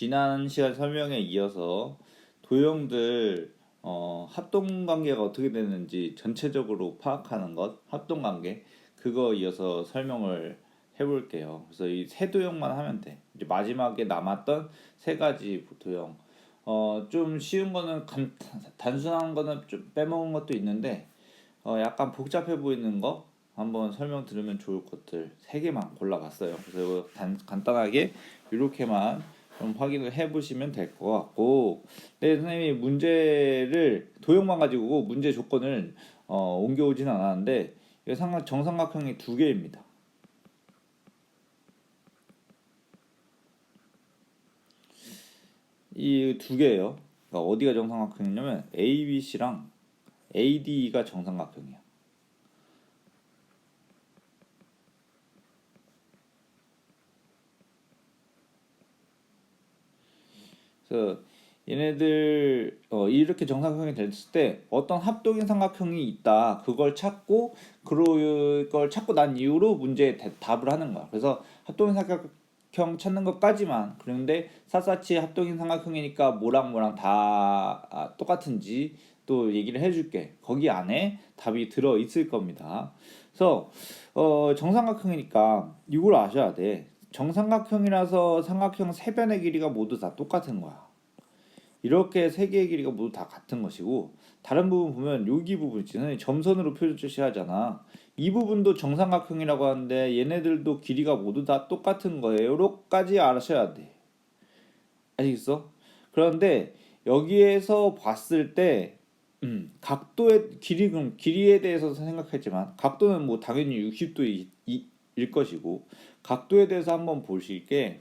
지난 시간 설명에 이어서 도형들 합동 관계가 어떻게 되는지 전체적으로 파악하는 것, 합동 관계 그거 이어서 설명을 해볼게요. 그래서 이 세 도형만 하면 돼. 이제 마지막에 남았던 세 가지 도형. 좀 쉬운 거는 단순한 거는 좀 빼먹은 것도 있는데 약간 복잡해 보이는 거 한번 설명 들으면 좋을 것들 세 개만 골라봤어요. 그래서 이거 간단하게 이렇게만 좀 확인을 해보시면 될 것 같고, 네, 선생님이 문제를 도형만 가지고 문제 조건을 옮겨오진 않았는데 이거 정삼각형이 두 개입니다. 이 두 개예요. 그러니까 어디가 정삼각형이냐면 ABC랑 AD가 정삼각형이야. 그래서 얘네들 이렇게 정삼각형이 됐을 때 어떤 합동인 삼각형이 있다 그걸 찾고 그걸 찾고 난 이후로 문제에 답을 하는 거야. 그래서 합동인 삼각형 찾는 것까지만. 그런데 샅샅이 합동인 삼각형이니까 뭐랑 다 똑같은지 또 얘기를 해줄게. 거기 안에 답이 들어 있을 겁니다. 그래서 정삼각형이니까 이걸 아셔야 돼. 정삼각형이라서 삼각형 세 변의 길이가 모두 다 똑같은 거야. 이렇게 세 개의 길이가 모두 다 같은 것이고, 다른 부분 보면 여기 부분 있지. 점선으로 표시하잖아. 이 부분도 정삼각형이라고 하는데 얘네들도 길이가 모두 다 똑같은 거예요. 요로까지 아셔야 돼. 아시겠어? 그런데 여기에서 봤을 때 각도의 길이에 대해서 생각했지만 각도는 뭐 당연히 60도일 것이고, 각도에 대해서 한번 보실 게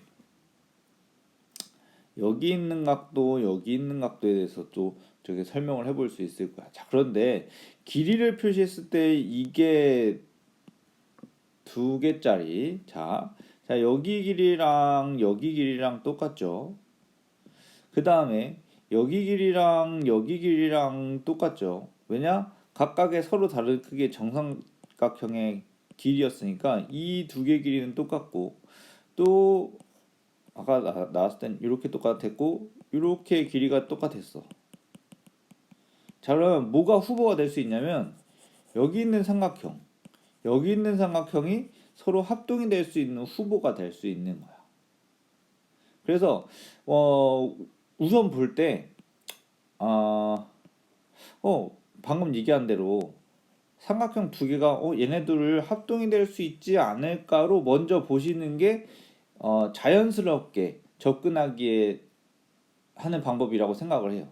여기 있는 각도, 여기 있는 각도에 대해서 또 저기 설명을 해볼 수 있을 거야. 자, 그런데 길이를 표시했을 때 이게 두 개짜리. 자, 여기 길이랑 똑같죠. 그 다음에 여기 길이랑 똑같죠. 왜냐? 각각의 서로 다른 크기의 정삼각형의 길이였으니까 이 두 개 길이는 똑같고, 또 아까 나왔을 땐 이렇게 똑같았고 이렇게 길이가 똑같았어. 자, 그러면 뭐가 후보가 될 수 있냐면 여기 있는 삼각형, 여기 있는 삼각형이 서로 합동이 될 수 있는 후보가 될 수 있는 거야. 그래서 우선 볼 때 방금 얘기한 대로 삼각형 두 개가 얘네들을 합동이 될 수 있지 않을까로 먼저 보시는 게 자연스럽게 접근하기에 하는 방법이라고 생각을 해요.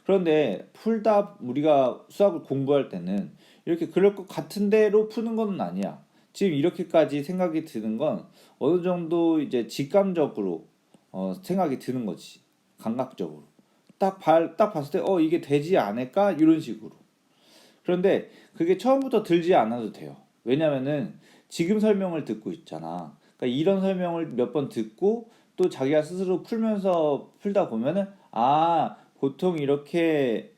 그런데 풀다 우리가 수학을 공부할 때는 이렇게 그럴 것 같은 대로 푸는 건 아니야. 지금 이렇게까지 생각이 드는 건 어느 정도 이제 직감적으로 생각이 드는 거지. 감각적으로. 딱 봤을 때 이게 되지 않을까? 이런 식으로. 그런데 그게 처음부터 들지 않아도 돼요. 왜냐면은 지금 설명을 듣고 있잖아. 그러니까 이런 설명을 몇 번 듣고 또 자기가 스스로 풀다 보면은 보통 이렇게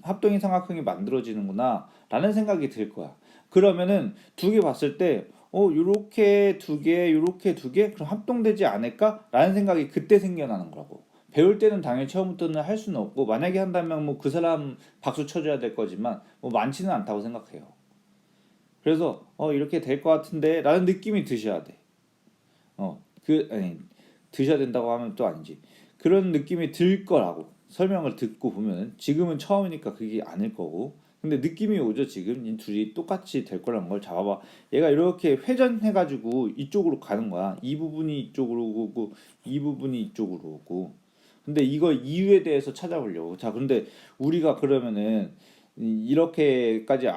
합동인 삼각형이 만들어지는구나 라는 생각이 들 거야. 그러면은 두 개 봤을 때 요렇게 두 개, 요렇게 두 개, 그럼 합동되지 않을까? 라는 생각이 그때 생겨나는 거라고. 배울 때는 당연히 처음부터는 할 수는 없고, 만약에 한다면 뭐 그 사람 박수 쳐줘야 될 거지만 뭐 많지는 않다고 생각해요. 그래서 이렇게 될 것 같은데 라는 느낌이 드셔야 돼. 아니, 드셔야 된다고 하면 또 아니지. 그런 느낌이 들 거라고 설명을 듣고 보면, 지금은 처음이니까 그게 아닐 거고, 근데 느낌이 오죠. 지금 이 둘이 똑같이 될 거라는 걸 잡아봐. 얘가 이렇게 회전해가지고 이쪽으로 가는 거야. 이 부분이 이쪽으로 오고 이 부분이 이쪽으로 오고. 근데 이거 이유에 대해서 찾아보려고. 자, 근데 우리가 그러면은 이렇게까지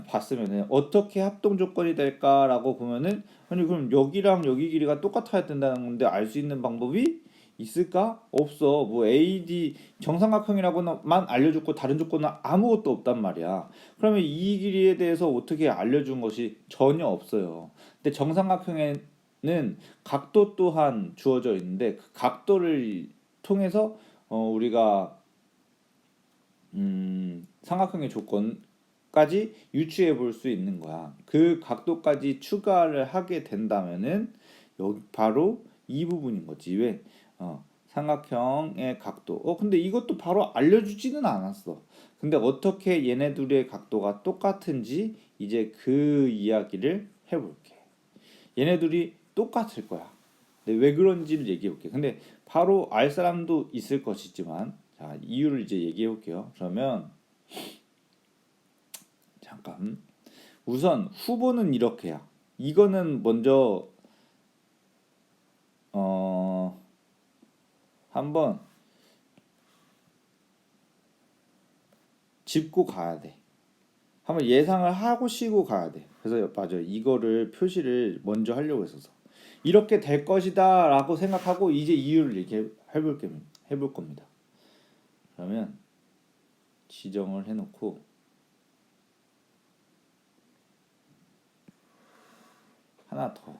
봤으면은 어떻게 합동 조건이 될까라고 보면은, 아니 그럼 여기랑 여기 길이가 똑같아야 된다는 건데 알 수 있는 방법이 있을까? 없어. 뭐 AD 정삼각형이라고만 알려줬고 다른 조건은 아무것도 없단 말이야. 그러면 이 길이에 대해서 어떻게 알려준 것이 전혀 없어요. 근데 정삼각형에는 각도 또한 주어져 있는데 그 각도를 통해서 우리가 삼각형의 조건까지 유추해 볼 수 있는 거야. 그 각도까지 추가를 하게 된다면은 여기 바로 이 부분인 거지. 왜? 삼각형의 각도. 근데 이것도 바로 알려주지는 않았어. 근데 어떻게 얘네 둘의 각도가 똑같은지 이제 그 이야기를 해볼게. 얘네 둘이 똑같을 거야. 근데 왜 그런지를 얘기해 볼게. 근데 바로 알 사람도 있을 것이지만, 자, 이유를 이제 얘기해 볼게요. 그러면 잠깐. 우선 후보는 이렇게야. 이거는 먼저 한번 짚고 가야 돼. 한번 예상을 하고 쉬고 가야 돼. 그래서 맞아요. 이거를 표시를 먼저 하려고 했어서 이렇게 될 것이다라고 생각하고 이제 이유를 이렇게 해볼 겁니다. 그러면 지정을 해놓고 하나 더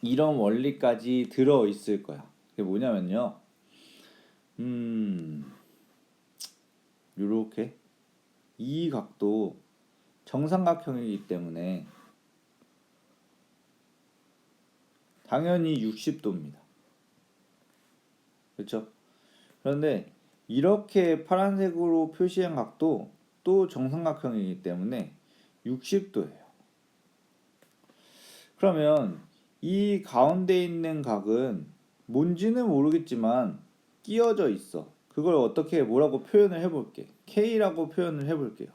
이런 원리까지 들어 있을 거야. 그게 뭐냐면요. 요렇게 이 각도 정삼각형이기 때문에 당연히 60도입니다. 그렇죠? 그런데 이렇게 파란색으로 표시한 각도 또 정삼각형이기 때문에 60도예요. 그러면 이 가운데 있는 각은 뭔지는 모르겠지만 끼어져 있어. 그걸 어떻게 뭐라고 표현을 해볼게. K라고 표현을 해볼게요.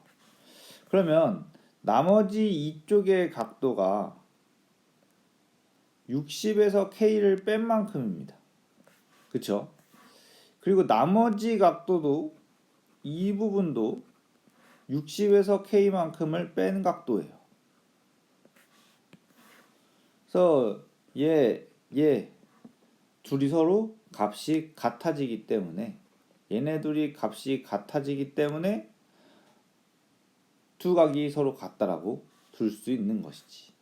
그러면 나머지 이쪽의 각도가 60에서 K를 뺀 만큼입니다. 그쵸? 그리고 나머지 각도도 이 부분도 60에서 K만큼을 뺀 각도예요. 그래서 얘 둘이 서로 값이 같아지기 때문에 얘네 둘이 값이 같아지기 때문에 두 각이 서로 같다라고 둘 수 있는 것이지.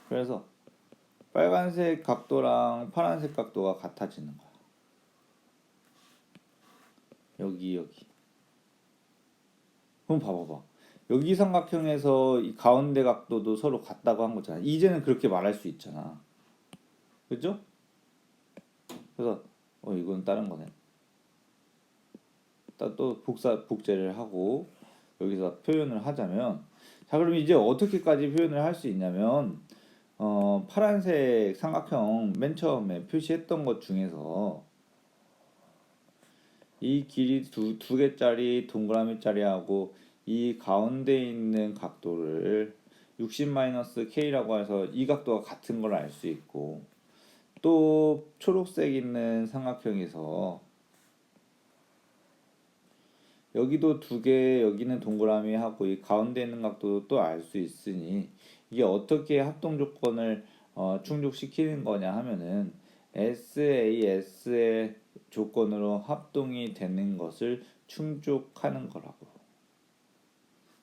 그래서 빨간색 각도랑 파란색 각도가 같아지는 거야. 여기. 그럼 봐봐봐. 여기 삼각형에서 이 가운데 각도도 서로 같다고 한 거잖아. 이제는 그렇게 말할 수 있잖아. 그죠? 그래서 이건 다른 거네. 또 복제를 하고 여기서 표현을 하자면, 자, 그럼 이제 어떻게까지 표현을 할 수 있냐면 파란색 삼각형 맨 처음에 표시했던 것 중에서 이 길이 두 개짜리 동그라미짜리하고 이 가운데 있는 각도를 60-K라고 해서 이 각도가 같은 걸 알 수 있고, 또 초록색 있는 삼각형에서 여기도 두 개, 여기는 동그라미 하고 이 가운데 있는 각도도 또 알 수 있으니 이게 어떻게 합동 조건을 충족시키는 거냐 하면은 SAS의 조건으로 합동이 되는 것을 충족하는 거라고.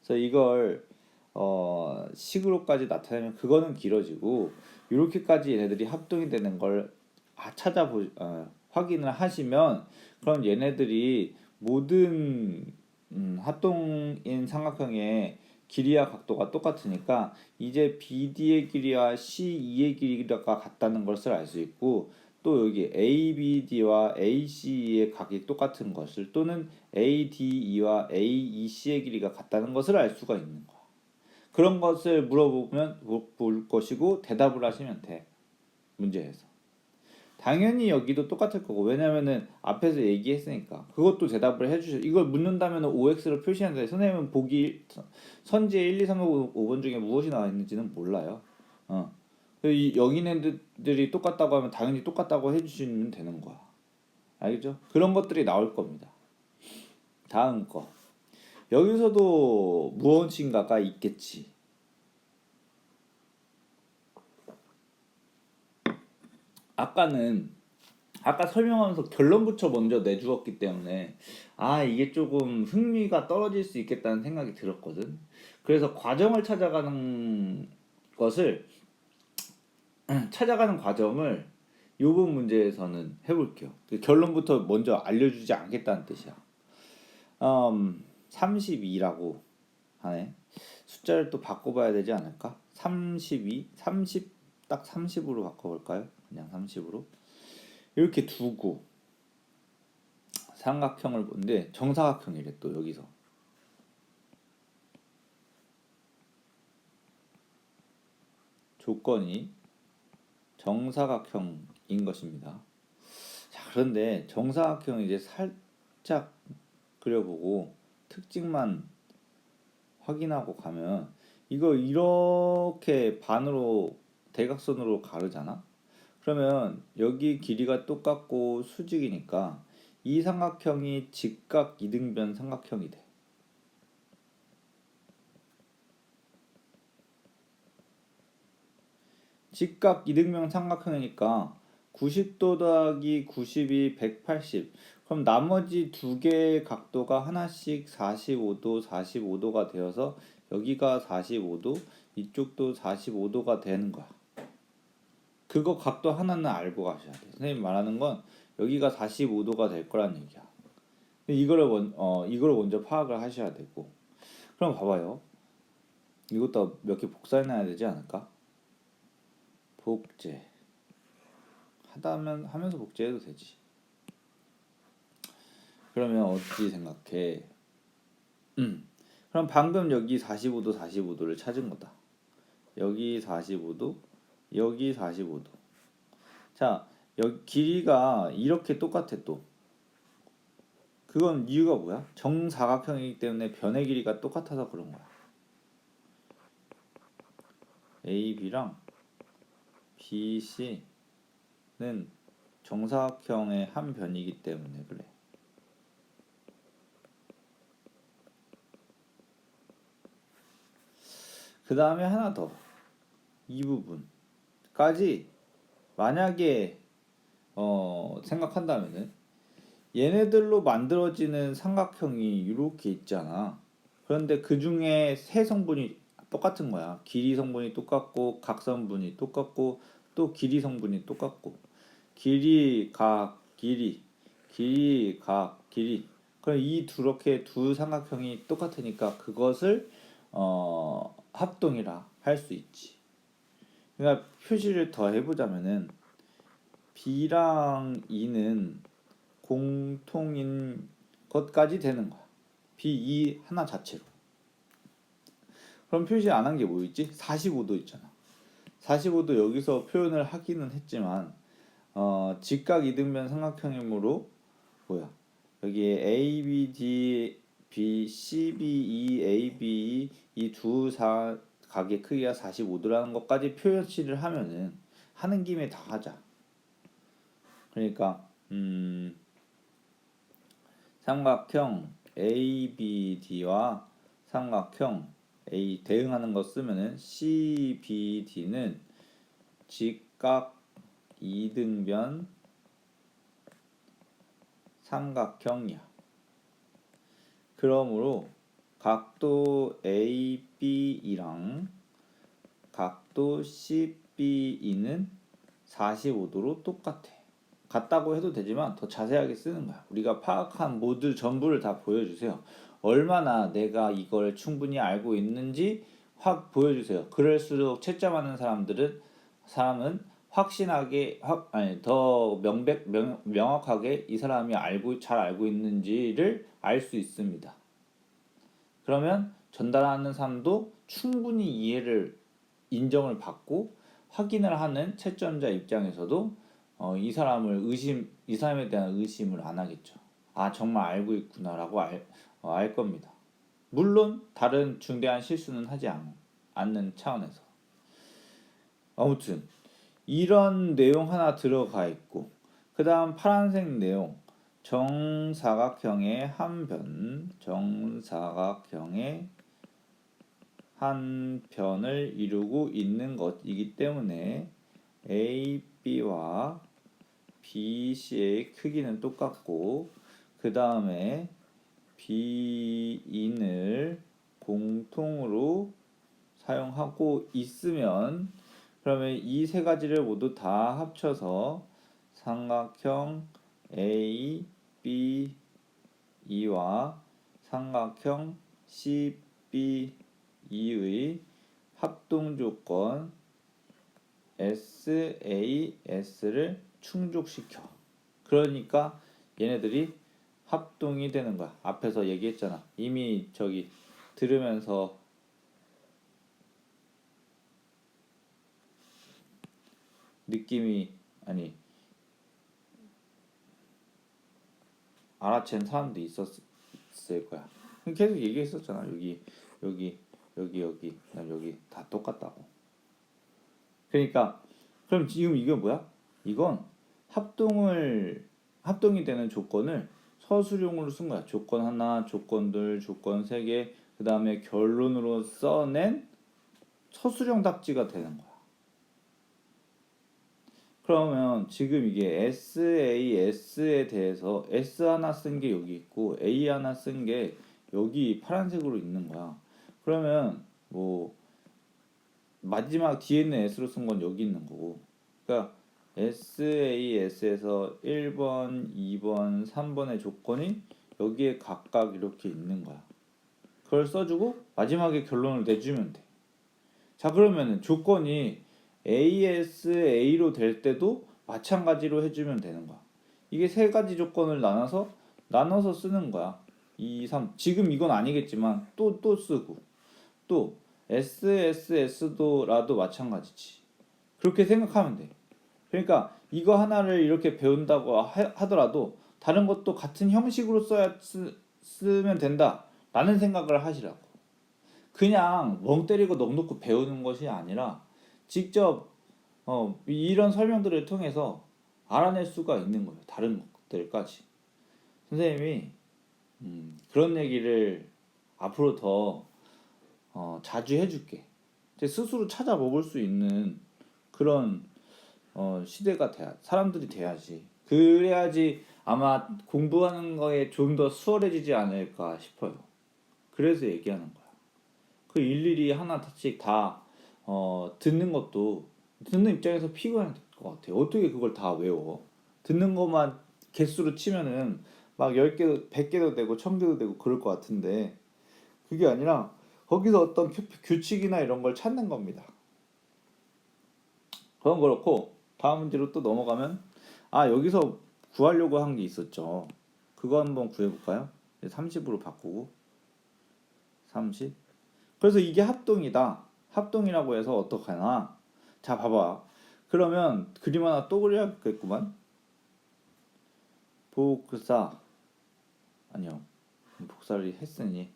그래서 이걸 식으로까지 나타내면 그거는 길어지고, 이렇게까지 얘네들이 합동이 되는 걸 확인을 하시면, 그럼 얘네들이 모든 합동인 삼각형의 길이와 각도가 똑같으니까 이제 BD의 길이와 CE의 길이가 같다는 것을 알 수 있고, 또 여기 ABD와 AC의 각이 똑같은 것을, 또는 ADE와 AEC의 길이가 같다는 것을 알 수가 있는 거야. 그런 것을 물어보면 볼 것이고 대답을 하시면 돼. 문제에서. 당연히 여기도 똑같을 거고, 왜냐면은 앞에서 얘기했으니까. 그것도 대답을 해주셔. 이걸 묻는다면 OX를 표시하는데 선생님은 보기 선지에 1, 2, 3, 5번 중에 무엇이 나와 있는지는 몰라요. 여기 애들이 똑같다고 하면 당연히 똑같다고 해주시면 되는 거야. 알겠죠? 그런 것들이 나올 겁니다. 다음 거. 여기서도 무엇인가가 있겠지. 아까 설명하면서 결론부터 먼저 내주었기 때문에 이게 조금 흥미가 떨어질 수 있겠다는 생각이 들었거든. 그래서 찾아가는 과정을 요번 문제에서는 해볼게요. 결론부터 먼저 알려주지 않겠다는 뜻이야. 32라고 하네. 숫자를 또 바꿔봐야 되지 않을까? 30 딱 30으로 바꿔볼까요? 그냥 30으로 이렇게 두고 삼각형을 보는데 정사각형이래 또 여기서. 조건이 정사각형인 것입니다. 자, 그런데 정사각형 이제 살짝 그려보고 특징만 확인하고 가면 이거 이렇게 반으로 대각선으로 가르잖아. 그러면 여기 길이가 똑같고 수직이니까 이 삼각형이 직각 이등변 삼각형이 돼. 직각 이등변 삼각형이니까 90도 더하기 90이 180. 그럼 나머지 두 개의 각도가 하나씩 45도, 45도가 되어서 여기가 45도, 이쪽도 45도가 되는 거야. 그거 각도 하나는 알고 가셔야 돼. 선생님 말하는 건 여기가 45도가 될 거란 얘기야. 근데 이거를 먼저 파악을 하셔야 되고. 그럼 봐봐요. 이것도 몇 개 복사해놔야 되지 않을까? 복제. 하다면 하면서 복제해도 되지. 그러면 어찌 생각해? 그럼 방금 여기 45도, 45도를 찾은 거다. 여기 45도, 여기 45도. 자, 여기 길이가 이렇게 똑같아 또. 그건 이유가 뭐야? 정사각형이기 때문에 변의 길이가 똑같아서 그런 거야. AB랑 BC는 정사각형의 한 변이기 때문에 그래. 그 다음에 하나 더. 이 부분까지 만약에 생각한다면은 얘네들로 만들어지는 삼각형이 이렇게 있잖아. 그런데 그 중에 세 성분이 똑같은 거야. 길이 성분이 똑같고 각성분이 똑같고 또 길이 성분이 똑같고 길이 각 길이 길이 각 길이. 그럼 이 이렇게 두 삼각형이 똑같으니까 그것을 합동이라 할 수 있지. 그러니까 표시를 더 해보자면은 B랑 E는 공통인 것까지 되는 거야. B, E 하나 자체로. 그럼 표시 안 한 게 뭐 있지? 45도 있잖아. 45도 여기서 표현을 하기는 했지만 직각 이등변 삼각형이므로 뭐야? 여기에 A, B, D, B, C, B, E, A, B 이 두 각의 크기가 45도라는 것까지 표시를 하면은 하는 김에 다 하자. 그러니까 삼각형 ABD와 삼각형 A 대응하는 거 쓰면은 CBD는 직각 이등변 삼각형이야. 그러므로 각도 AB이랑 각도 CBE는 45도로 똑같아. 같다고 해도 되지만 더 자세하게 쓰는 거야. 우리가 파악한 모두 전부를 다 보여주세요. 얼마나 내가 이걸 충분히 알고 있는지 확 보여주세요. 그럴수록 채점하는 사람은 확신하게 더 명확하게 이 사람이 잘 알고 있는지를 알 수 있습니다. 그러면 전달하는 사람도 충분히 인정을 받고 확인을 하는 채점자 입장에서도 이 이 사람에 대한 의심을 안 하겠죠. 아, 정말 알고 있구나라고 알 겁니다. 물론 다른 중대한 실수는 하지 않는 차원에서. 아무튼 이런 내용 하나 들어가 있고, 그 다음 파란색 내용 정사각형의 한 편을 이루고 있는 것이기 때문에 AB와 BC의 크기는 똑같고 그 다음에 BE를 공통으로 사용하고 있으면 그러면 이 세 가지를 모두 다 합쳐서 삼각형 ABE와 삼각형 CBE는 2의 합동 조건 SAS를 충족시켜. 그러니까 얘네들이 합동이 되는 거야. 앞에서 얘기했잖아. 이미 저기 들으면서 느낌이 아니 알아챈 사람도 있었을 거야. 계속 얘기했었잖아. 여기, 그다음 여기 다 똑같다고. 그러니까 그럼 지금 이게 뭐야? 이건 합동이 되는 조건을 서술형으로 쓴 거야. 조건 하나, 조건 둘, 조건 세 개, 그 다음에 결론으로 써낸 서술형 답지가 되는 거야. 그러면 지금 이게 SAS에 대해서 S 하나 쓴 게 여기 있고 A 하나 쓴 게 여기 파란색으로 있는 거야. 그러면 뭐 마지막 뒤에 있는 S로 쓴 건 여기 있는 거고. 그러니까 SAS에서 1번, 2번, 3번의 조건이 여기에 각각 이렇게 있는 거야. 그걸 써주고 마지막에 결론을 내주면 돼. 자, 그러면은 조건이 ASA로 될 때도 마찬가지로 해주면 되는 거야. 이게 세 가지 조건을 나눠서 쓰는 거야. 2, 3. 지금 이건 아니겠지만 또 쓰고 또 SSS도라도 마찬가지지. 그렇게 생각하면 돼. 그러니까 이거 하나를 이렇게 배운다고 하더라도 다른 것도 같은 형식으로 쓰면 된다라는 생각을 하시라고. 그냥 멍 때리고 넋 놓고 배우는 것이 아니라 직접 이런 설명들을 통해서 알아낼 수가 있는 거예요. 다른 것들까지. 선생님이 그런 얘기를 앞으로 더 자주 해줄게. 스스로 찾아 먹을 수 있는 그런 시대가 사람들이 돼야지. 그래야지 아마 공부하는 거에 좀 더 수월해지지 않을까 싶어요. 그래서 얘기하는 거야. 그 일일이 하나씩 다 듣는 것도 듣는 입장에서 피곤할 것 같아요. 어떻게 그걸 다 외워? 듣는 것만 개수로 치면은 막 10개도 100개도 되고 1000개도 되고 그럴 것 같은데 그게 아니라 거기서 어떤 규칙이나 이런 걸 찾는 겁니다. 그건 그렇고 다음 문제로 또 넘어가면 여기서 구하려고 한 게 있었죠. 그거 한번 구해볼까요? 30으로 바꾸고 30. 그래서 이게 합동이다. 합동이라고 해서 어떡하나? 자, 봐봐. 그러면 그림 하나 또 그려야겠구만. 복사. 아니요. 복사를 했으니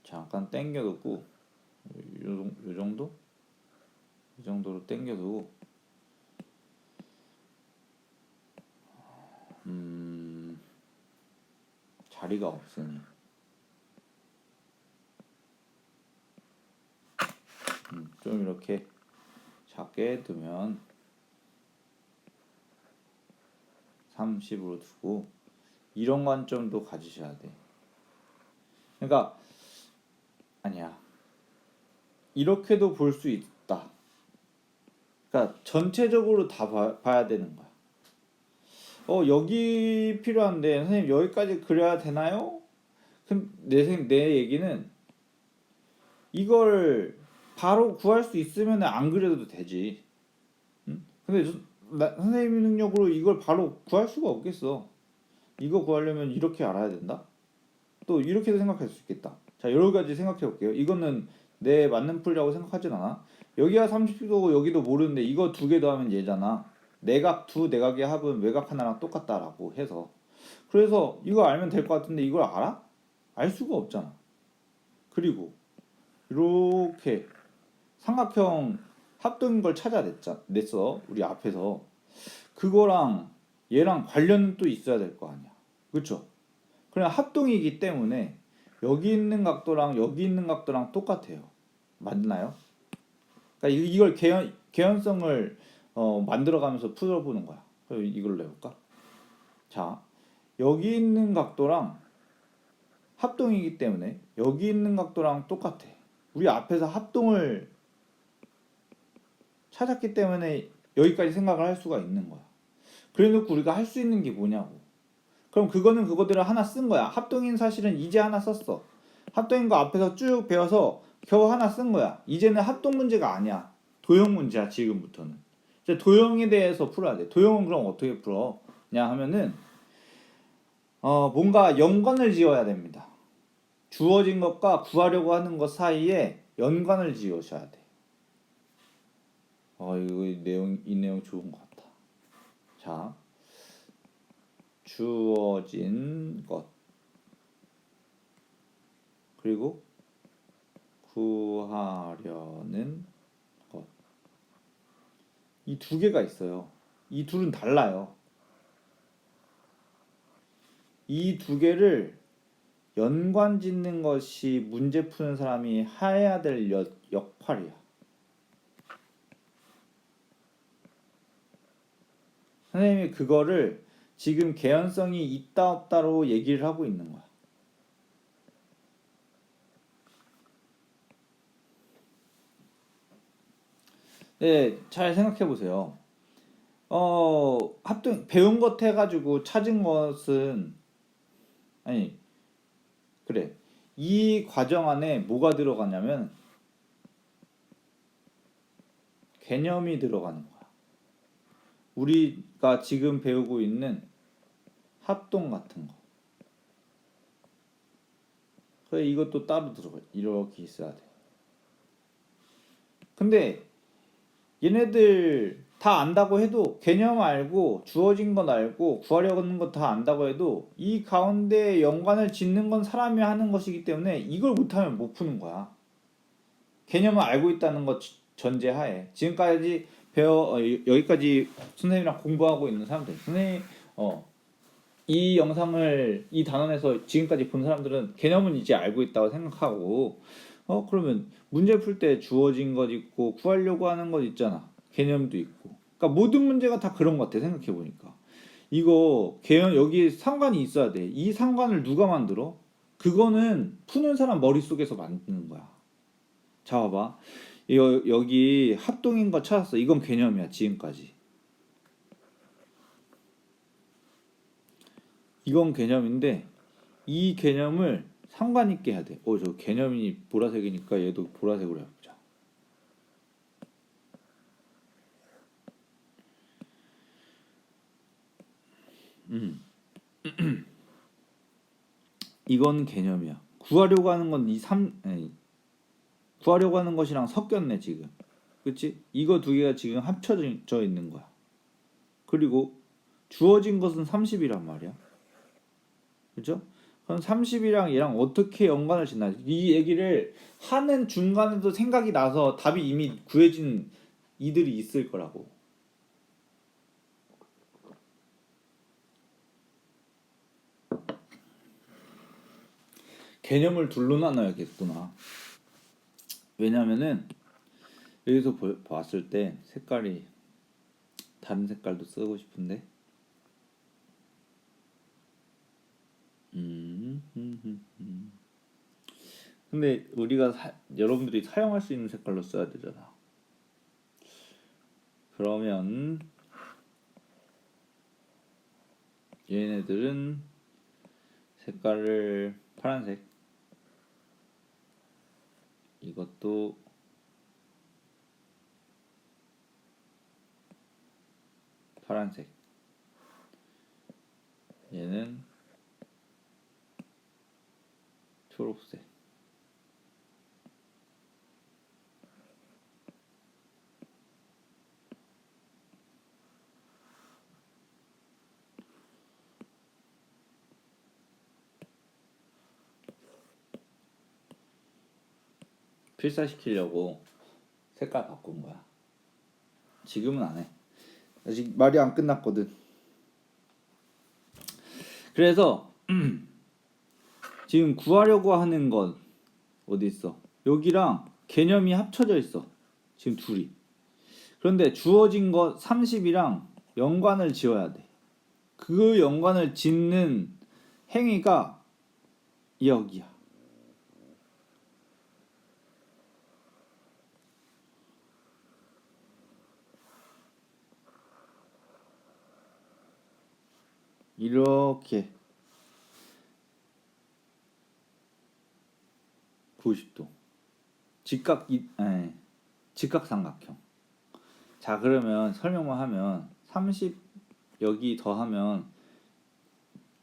잠깐 당겨두고 요 정도? 이 정도로 당겨두고 자리가 없으니 좀 이렇게 작게 두면 30으로 두고 이런 관점도 가지셔야 돼. 그러니까 아니야. 이렇게도 볼 수 있다. 그러니까 전체적으로 다 봐야 되는 거야. 여기 필요한데 선생님 여기까지 그려야 되나요? 그럼 내 얘기는 이걸 바로 구할 수 있으면 안 그려도 되지. 응? 근데 선생님 능력으로 이걸 바로 구할 수가 없겠어. 이거 구하려면 이렇게 알아야 된다. 또 이렇게도 생각할 수 있겠다. 자, 여러 가지 생각해 볼게요. 이거는 내 맞는 풀이라고 생각하진 않아. 여기가 30도고 여기도 모르는데 이거 두 개 더하면 얘잖아. 두 내각의 합은 외곽 하나랑 똑같다라고 해서. 그래서 이거 알면 될 것 같은데 이걸 알아? 알 수가 없잖아. 그리고 이렇게 삼각형 합동인 걸 찾아냈어. 우리 앞에서. 그거랑 얘랑 관련은 또 있어야 될 거 아니야. 그쵸? 그냥 합동이기 때문에 여기 있는 각도랑 여기 있는 각도랑 똑같아요. 맞나요? 그러니까 이걸 개연성을 만들어가면서 풀어보는 거야. 이걸로 해볼까? 자, 여기 있는 각도랑 합동이기 때문에 여기 있는 각도랑 똑같아. 우리 앞에서 합동을 찾았기 때문에 여기까지 생각을 할 수가 있는 거야. 그래놓고 우리가 할 수 있는 게 뭐냐고. 그럼 그거는 그거대로 하나 쓴 거야. 합동인 사실은 이제 하나 썼어. 합동인 거 앞에서 쭉 배워서 겨우 하나 쓴 거야. 이제는 합동 문제가 아니야. 도형 문제야, 지금부터는. 이제 도형에 대해서 풀어야 돼. 도형은 그럼 어떻게 풀어? 냐 하면은 뭔가 연관을 지어야 됩니다. 주어진 것과 구하려고 하는 것 사이에 연관을 지으셔야 돼. 이 내용 좋은 것 같다. 자, 주어진 것 그리고 구하려는 것. 이 두 개가 있어요. 이 둘은 달라요. 이 두 개를 연관 짓는 것이 문제 푸는 사람이 해야 될 역할이야. 선생님이 그거를 지금 개연성이 있다 없다로 얘기를 하고 있는 거야. 네, 잘 생각해 보세요. 합동 배운 것 해가지고 찾은 것은 아니 그래. 이 과정 안에 뭐가 들어가냐면 개념이 들어가는 거야. 우리가 지금 배우고 있는 합동 같은 거. 그래 이것도 따로 들어가. 이렇게 있어야 돼. 근데 얘네들 다 안다고 해도 개념 알고 주어진 건 알고 구하려고 하는 거 다 안다고 해도 이 가운데 연관을 짓는 건 사람이 하는 것이기 때문에 이걸 못하면 못 푸는 거야. 개념을 알고 있다는 것 전제하에 지금까지 여기까지 선생님이랑 공부하고 있는 사람들 선생님 이 영상을 이 단원에서 지금까지 본 사람들은 개념은 이제 알고 있다고 생각하고 그러면 문제 풀 때 주어진 것 있고 구하려고 하는 것 있잖아. 개념도 있고. 그러니까 모든 문제가 다 그런 것 같아. 생각해 보니까. 이거 개념 여기 상관이 있어야 돼. 이 상관을 누가 만들어? 그거는 푸는 사람 머릿속에서 만드는 거야. 자 봐봐. 여기 합동인 거 찾았어. 이건 개념이야. 지금까지. 이건 개념인데 이 개념을 상관 있게 해야 돼. 저 개념이 보라색이니까 얘도 보라색으로 해보자. 이건 개념이야. 구하려고 하는 건 구하려고 하는 것이랑 섞였네 지금. 그치? 이거 두 개가 지금 합쳐져 있는 거야. 그리고 주어진 것은 30이란 말이야. 그죠? 그럼 30이랑 얘랑 어떻게 연관을 짓나? 이 얘기를 하는 중간에도 생각이 나서 답이 이미 구해진 이들이 있을 거라고. 개념을 둘로 나눠야겠구나. 왜냐면은 여기서 봤을 때 색깔이 다른 색깔도 쓰고 싶은데 근데 우리가 여러분들이 사용할 수 있는 색깔로 써야 되잖아. 그러면 얘네들은 색깔을 파란색, 이것도 파란색, 얘는 초록색. 필사시키려고 색깔 바꾼 거야. 지금은 안 해. 아직 말이 안 끝났거든. 그래서 지금 구하려고 하는 건 어디 있어? 여기랑 개념이 합쳐져 있어. 지금 둘이. 그런데 주어진 것 30이랑 연관을 지어야 돼. 그 연관을 짓는 행위가 여기야. 이렇게 90도. 직각삼각형. 자, 그러면 설명만 하면 30 여기 더하면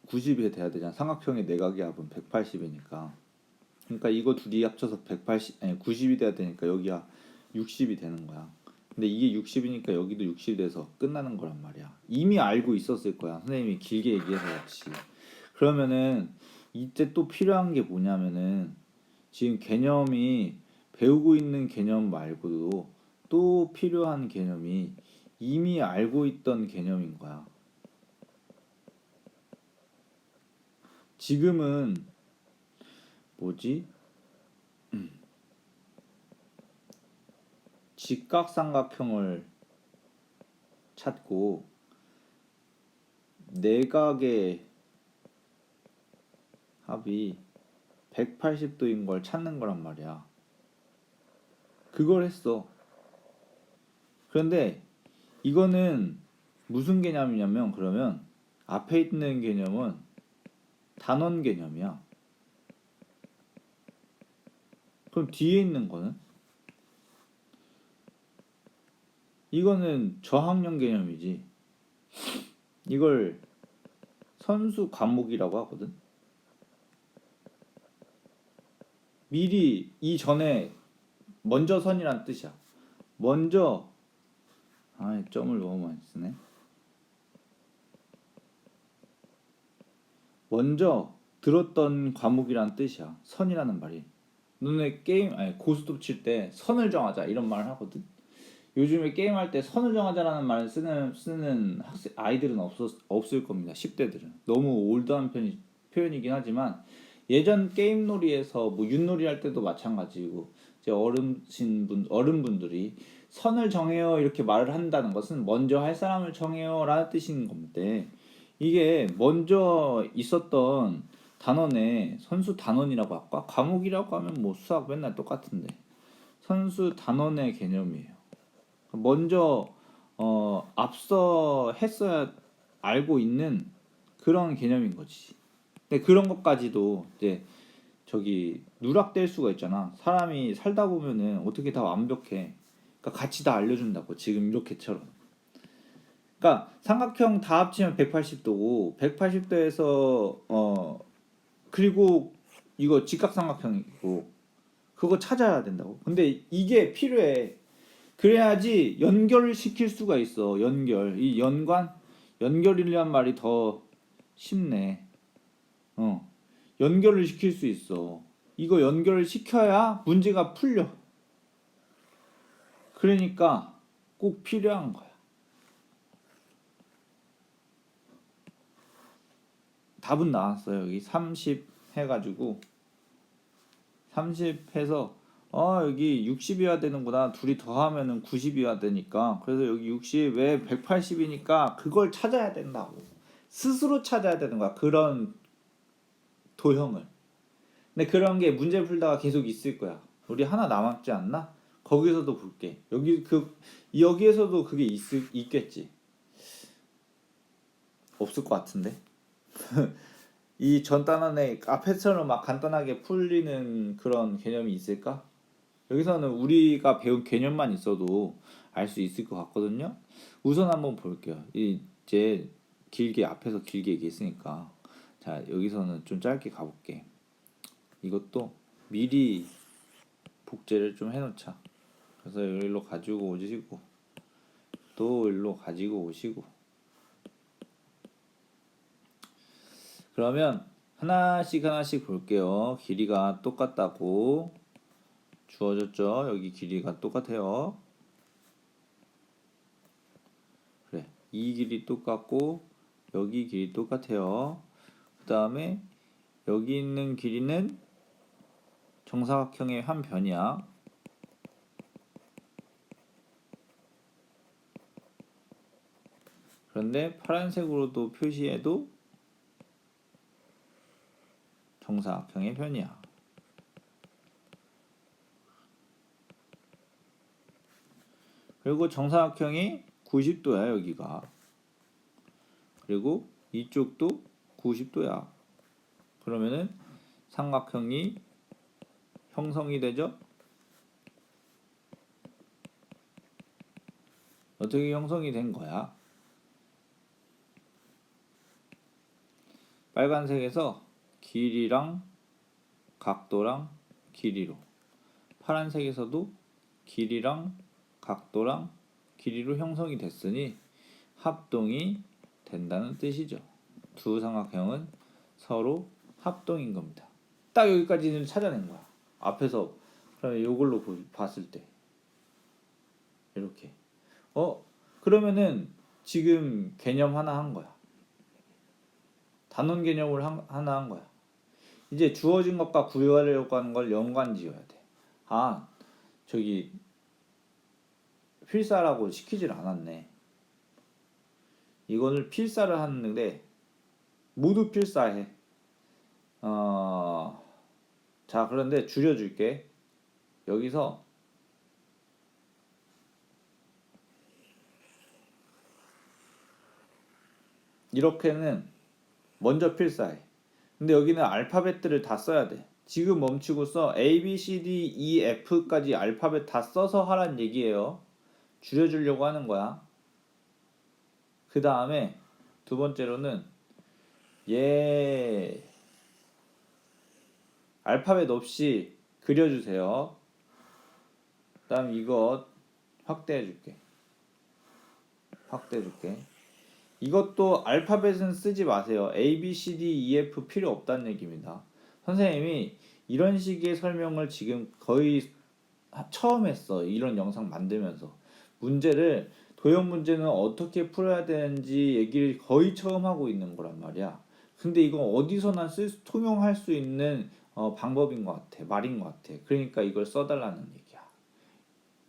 90이 돼야 되잖아. 삼각형의 내각의 합은 180이니까. 그러니까 이거 둘이 합쳐서 90이 돼야 되니까 여기가 60이 되는 거야. 근데 이게 60이니까 여기도 60이 돼서 끝나는 거란 말이야. 이미 알고 있었을 거야. 선생님이 길게 얘기해서 그렇지. 그러면은 이때 또 필요한 게 뭐냐면은 지금 개념이 배우고 있는 개념 말고도 또 필요한 개념이 이미 알고 있던 개념인 거야. 지금은 뭐지? 직각삼각형을 찾고 내각의 합이 180도인 걸 찾는 거란 말이야. 그걸 했어. 그런데 이거는 무슨 개념이냐면 그러면 앞에 있는 개념은 단원 개념이야. 그럼 뒤에 있는 거는? 이거는 저항력 개념이지. 이걸 선수 과목이라고 하거든. 미리 이전에 먼저 선이란 뜻이야. 먼저 점을 너무 많이 쓰네. 먼저 들었던 과목이란 뜻이야. 선이라는 말이. 너네 게임 고스톱 칠 때 선을 정하자 이런 말을 하거든. 요즘에 게임할 때 선을 정하자라는 말을 쓰는 아이들은 없을 겁니다. 10대들은. 너무 올드한 표현이긴 하지만 예전 게임놀이에서 뭐 윷놀이 할 때도 마찬가지고 이제 어른분들이 선을 정해요 이렇게 말을 한다는 것은 먼저 할 사람을 정해요 라는 뜻인 건데 이게 먼저 있었던 단원에 선수 단원이라고 할까? 과목이라고 하면 뭐 수학 맨날 똑같은데 선수 단원의 개념이에요. 먼저 앞서 했어야 알고 있는 그런 개념인 거지. 근데 그런 것까지도 이제 저기 누락될 수가 있잖아. 사람이 살다 보면은 어떻게 다 완벽해. 그러니까 같이 다 알려준다고 지금 이렇게처럼. 그러니까 삼각형 다 합치면 180도고 180도에서 그리고 이거 직각삼각형이고 그거 찾아야 된다고. 근데 이게 필요해. 그래야지 연결을 시킬 수가 있어. 이 연결이란 말이 더 쉽네. 연결을 시킬 수 있어. 이거 연결을 시켜야 문제가 풀려. 그러니까 꼭 필요한 거야. 답은 나왔어요. 여기 30 해가지고 30 해서 여기 60이어야 되는구나. 둘이 더하면은 90이어야 되니까. 그래서 여기 60 왜 180이니까 그걸 찾아야 된다고. 스스로 찾아야 되는 거야. 그런 도형을. 근데 그런 게 문제 풀다가 계속 있을 거야. 우리 하나 남았지 않나? 거기서도 볼게. 여기에서도 그게 있겠지. 없을 것 같은데. 이 전 단원에 앞에처럼 막 간단하게 풀리는 그런 개념이 있을까? 여기서는 우리가 배운 개념만 있어도 알 수 있을 것 같거든요. 우선 한번 볼게요. 이제 앞에서 길게 얘기했으니까 자 여기서는 좀 짧게 가볼게. 이것도 미리 복제를 좀 해놓자. 그래서 여기로 가지고 오시고 또 일로 가지고 오시고 그러면 하나씩 볼게요. 길이가 똑같다고 주어졌죠. 여기 길이가 똑같아요. 그래 이 길이 똑같고 여기 길이 똑같아요. 그 다음에 여기 있는 길이는 정사각형의 한 변이야. 그런데 파란색으로도 표시해도 정사각형의 변이야. 그리고 정사각형이 90도야 여기가. 그리고 이쪽도 90도야. 그러면은 삼각형이 형성이 되죠? 어떻게 형성이 된 거야? 빨간색에서 길이랑 각도랑 길이로, 파란색에서도 길이랑 각도랑 길이로 형성이 됐으니 합동이 된다는 뜻이죠. 두 삼각형은 서로 합동인 겁니다. 딱 여기까지는 찾아낸 거야. 앞에서 그러면 이걸로 봤을 때 이렇게 그러면은 지금 개념 하나 한 거야. 단원 개념을 하나 한 거야. 이제 주어진 것과 구하려고 하는 걸 연관 지어야 돼. 저기 필사라고 시키질 않았네. 이거를 필사를 하는데 모두 필사해. 자, 그런데 줄여줄게. 여기서 이렇게는 먼저 필사해. 근데 여기는 알파벳들을 다 써야 돼. 지금 멈추고 써. A, B, C, D, E, F까지 알파벳 다 써서 하란 얘기예요. 줄여주려고 하는 거야. 그 다음에 두 번째로는 얘 알파벳 없이 그려주세요. 그 다음 이것 확대해줄게. 이것도 알파벳은 쓰지 마세요. A, B, C, D, E, F 필요 없다는 얘기입니다. 선생님이 이런 식의 설명을 지금 거의 처음 했어. 이런 영상 만들면서 문제를 도형 문제는 어떻게 풀어야 되는지 얘기를 거의 처음 하고 있는 거란 말이야. 근데 이건 어디서나 통용할 수 있는 방법인 것 같아. 말인 것 같아. 그러니까 이걸 써달라는 얘기야.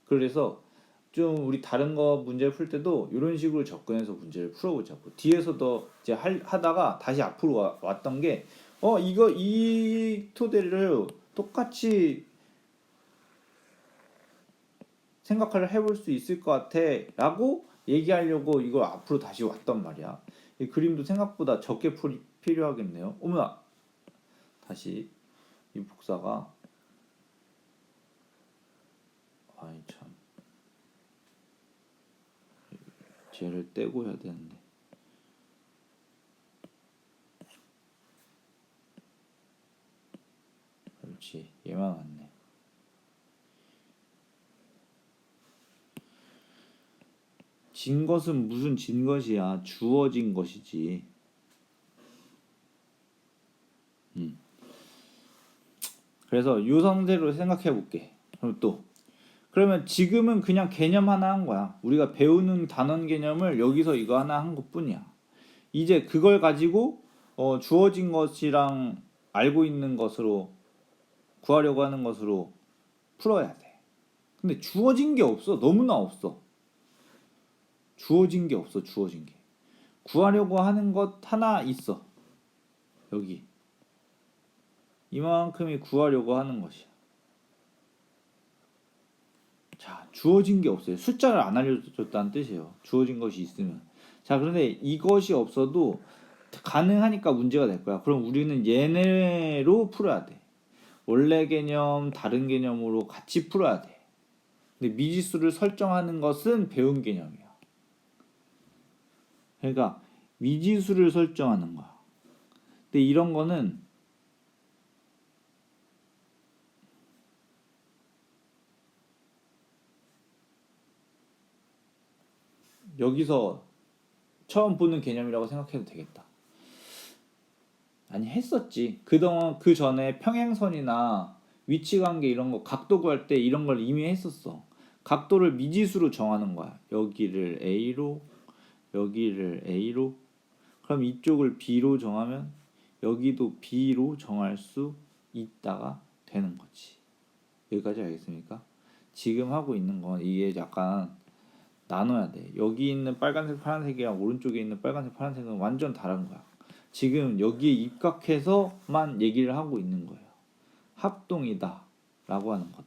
그래서 좀 우리 다른 거 문제 풀 때도 이런 식으로 접근해서 문제를 풀어보자고. 뒤에서도 이제 하다가 다시 앞으로 왔던 게 이거 이 토대를 똑같이 생각을 해볼 수 있을 것 같아 라고 얘기하려고 이걸 앞으로 다시 왔단 말이야. 이 그림도 생각보다 적게 필요하겠네요. 어머나, 다시 이 복사가 아이 참, 쟤를 떼고 해야 되는데. 그렇지, 얘만 왔네. 진 것은 무슨 진 것이야. 주어진 것이지. 그래서 이 상태로 생각해 볼게. 그러면 지금은 그냥 개념 하나 한 거야. 우리가 배우는 단원 개념을 여기서 이거 하나 한 것뿐이야. 이제 그걸 가지고 주어진 것이랑 알고 있는 것으로 구하려고 하는 것으로 풀어야 돼. 근데 주어진 게 없어. 너무나 없어. 주어진 게 없어. 주어진 게. 구하려고 하는 것 하나 있어. 여기. 이만큼이 구하려고 하는 것이야. 자, 주어진 게 없어요. 숫자를 안 알려줬다는 뜻이에요. 주어진 것이 있으면. 자, 그런데 이것이 없어도 가능하니까 문제가 될 거야. 그럼 우리는 얘네로 풀어야 돼. 원래 개념, 다른 개념으로 같이 풀어야 돼. 근데 미지수를 설정하는 것은 배운 개념이야. 그러니까 미지수를 설정하는 거야. 근데 이런 거는 여기서 처음 보는 개념이라고 생각해도 되겠다. 아니, 했었지. 그동안 그 전에 평행선이나 위치관계 이런 거 각도 구할 때 이런 걸 이미 했었어. 각도를 미지수로 정하는 거야. 여기를 A로, 여기를 A로. 그럼 이쪽을 B로 정하면 여기도 B로 정할 수 있다가 되는 거지. 여기까지 알겠습니까? 지금 하고 있는 건 이게 약간 나눠야 돼. 여기 있는 빨간색, 파란색이랑 오른쪽에 있는 빨간색, 파란색은 완전 다른 거야. 지금 여기에 입각해서만 얘기를 하고 있는 거예요. 합동이다 라고 하는 것.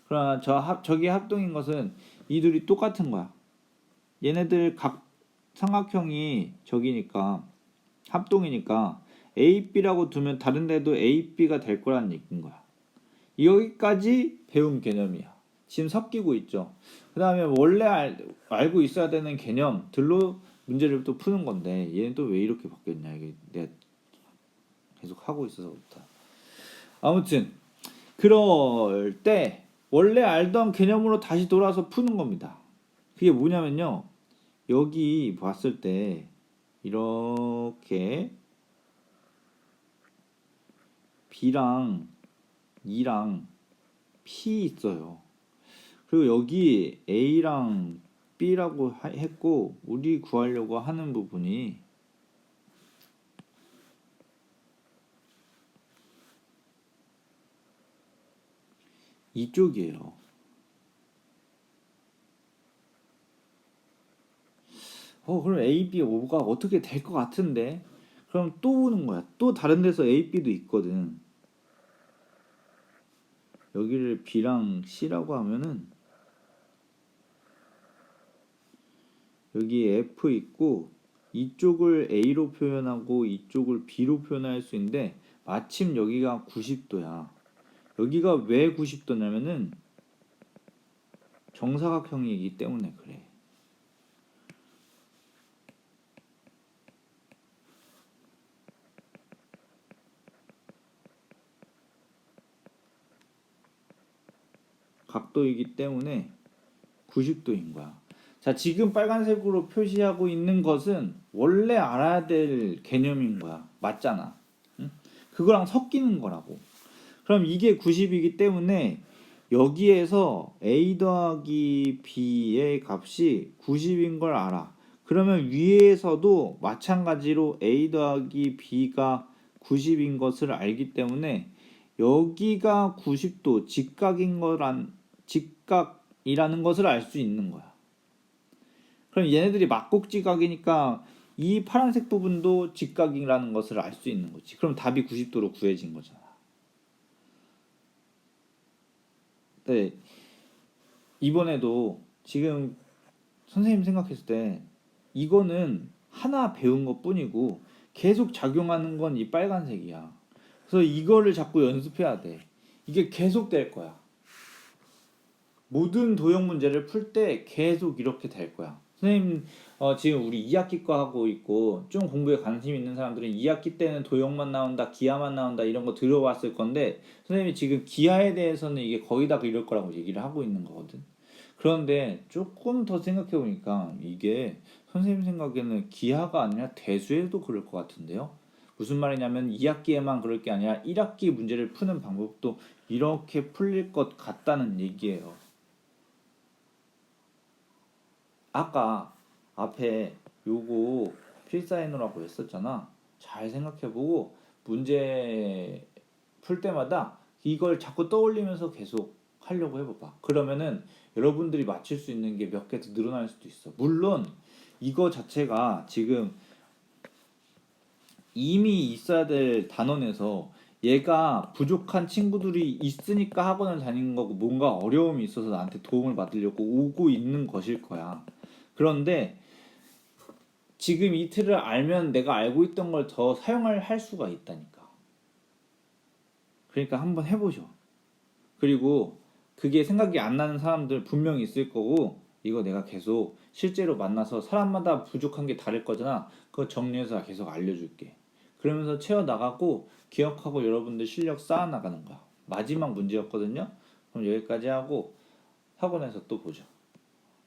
그러나 저기 합동인 것은 이 둘이 똑같은 거야. 얘네들 각 삼각형이 저기니까 합동이니까 A, B라고 두면 다른 데도 A, B가 될 거라는 얘기인 거야. 여기까지 배운 개념이야. 지금 섞이고 있죠. 그 다음에 원래 알고 있어야 되는 개념들로 문제를 또 푸는 건데 얘는 또 왜 이렇게 바뀌었냐. 이게 내가 계속 하고 있어서부터. 아무튼 그럴 때 원래 알던 개념으로 다시 돌아서 푸는 겁니다. 그게 뭐냐면요. 여기 봤을 때 이렇게 B랑 E랑 P 있어요. 그리고 여기 A랑 B라고 했고 우리 구하려고 하는 부분이 이쪽이에요. 그럼 A, B, O가 어떻게 될 것 같은데? 그럼 또 오는 거야. 또 다른 데서 A, B도 있거든. 여기를 B랑 C라고 하면은 여기 F 있고 이쪽을 A로 표현하고 이쪽을 B로 표현할 수 있는데 마침 여기가 90도야. 여기가 왜 90도냐면은 정사각형이기 때문에 그래. 각도이기 때문에 90도인 거야. 자, 지금 빨간색으로 표시하고 있는 것은 원래 알아야 될 개념인 거야. 맞잖아. 응? 그거랑 섞이는 거라고. 그럼 이게 90이기 때문에 여기에서 A 더하기 B의 값이 90인 걸 알아. 그러면 위에서도 마찬가지로 A 더하기 B가 90인 것을 알기 때문에 여기가 90도 직각이라는 것을 알 수 있는 거야. 그럼 얘네들이 막곡지각이니까 이 파란색 부분도 직각이라는 것을 알 수 있는 거지. 그럼 답이 90도로 구해진 거잖아. 네, 이번에도 지금 선생님 생각했을 때 이거는 하나 배운 것 뿐이고 계속 작용하는 건 이 빨간색이야. 그래서 이거를 자꾸 연습해야 돼. 이게 계속 될 거야. 모든 도형 문제를 풀 때 계속 이렇게 될 거야. 선생님 지금 우리 2학기 거 하고 있고 좀 공부에 관심 있는 사람들은 2학기 때는 도형만 나온다, 기하만 나온다 이런 거 들어봤을 건데 선생님이 지금 기하에 대해서는 이게 거의 다 이럴 거라고 얘기를 하고 있는 거거든. 그런데 조금 더 생각해 보니까 이게 선생님 생각에는 기하가 아니라 대수에도 그럴 것 같은데요. 무슨 말이냐면 2학기에만 그럴 게 아니라 1학기 문제를 푸는 방법도 이렇게 풀릴 것 같다는 얘기예요. 아까 앞에 요거 필사인으라고 했었잖아. 잘 생각해보고 문제 풀 때마다 이걸 자꾸 떠올리면서 계속 하려고 해봐봐. 그러면은 여러분들이 맞출 수 있는 게 몇 개 더 늘어날 수도 있어. 물론 이거 자체가 지금 이미 있어야 될 단원에서 얘가 부족한 친구들이 있으니까 학원을 다니는 거고 뭔가 어려움이 있어서 나한테 도움을 받으려고 오고 있는 것일 거야. 그런데 지금 이 틀을 알면 내가 알고 있던 걸 더 할 수가 있다니까. 그러니까 한번 해보죠. 그리고 그게 생각이 안 나는 사람들 분명히 있을 거고 이거 내가 계속 실제로 만나서 사람마다 부족한 게 다를 거잖아. 그거 정리해서 계속 알려줄게. 그러면서 채워나가고 기억하고 여러분들 실력 쌓아나가는 거야. 마지막 문제였거든요. 그럼 여기까지 하고 학원에서 또 보자.